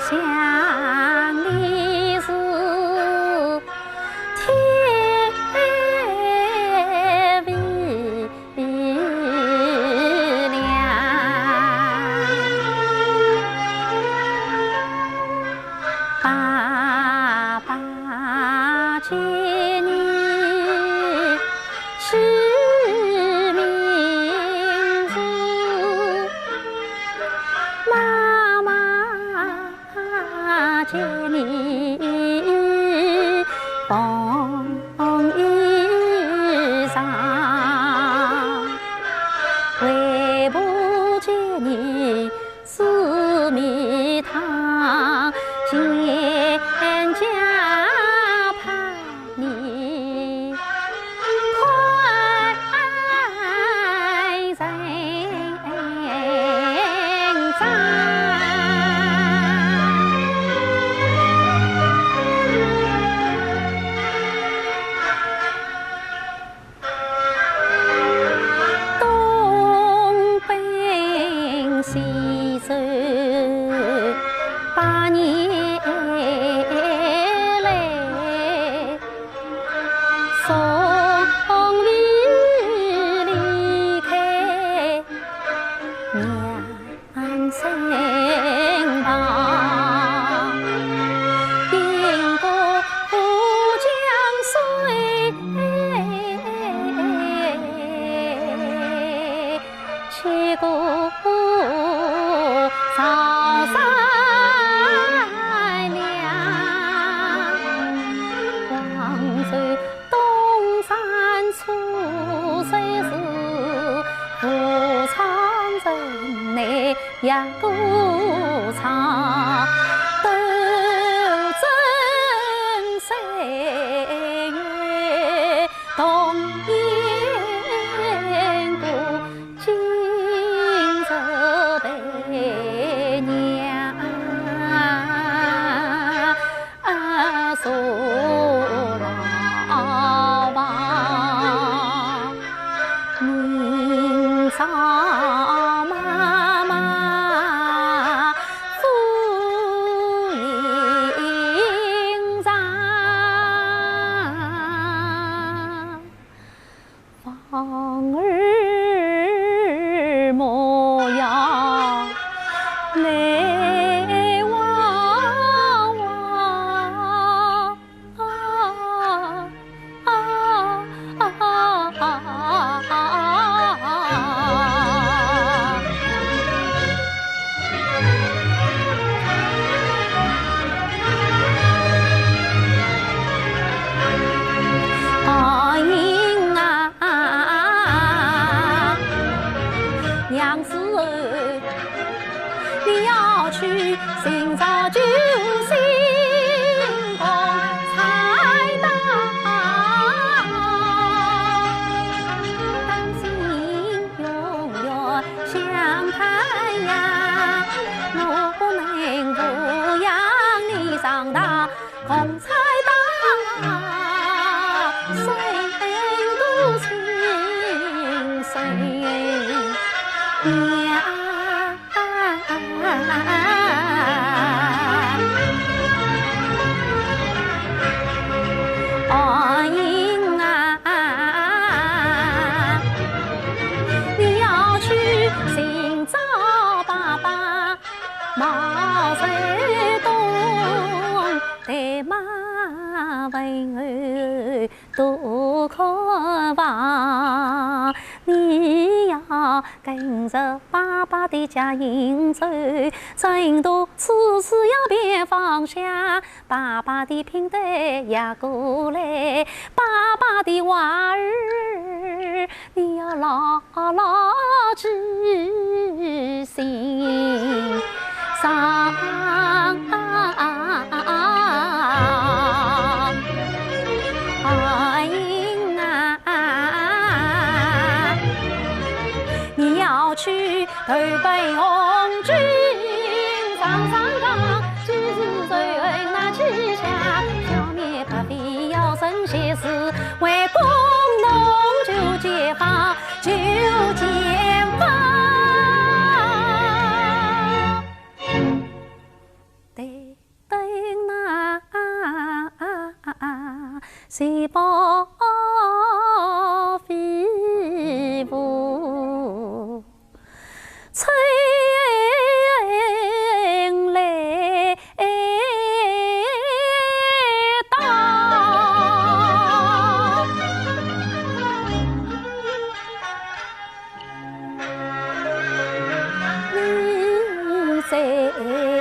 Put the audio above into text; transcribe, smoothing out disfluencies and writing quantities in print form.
乡里是天微凉，爸爸见你是明珠，妈妈见你风衣裳，为母见你四面堂，蒹葭盼你快人长。东奔西走8年来，从未离开娘身旁，经过浦江水，去过草山梁，广州东山出水时，武昌城内也歌唱，斗争岁月动烟过，今日陪娘坐牢房，明朝妈妈富营上，房儿模样泪汪汪，阿英啊，娘子儿，你要去寻找救星公才当，当心永远相盼呀，我能抚养你长大，共才当。谁都情深娘，阿英啊，你要去寻找爸爸，毛泽东对马文儿多渴望，你要跟着爸爸的脚印走，成都次次要变方向，爸爸的平台要过来，爸爸的娃儿你要牢牢记心上。阿英啊，你要去投奔红军，上岗今日最那气象，消灭白匪要神邪事，为共同救解放，救解放。谁报飞舞，吹来到，你在。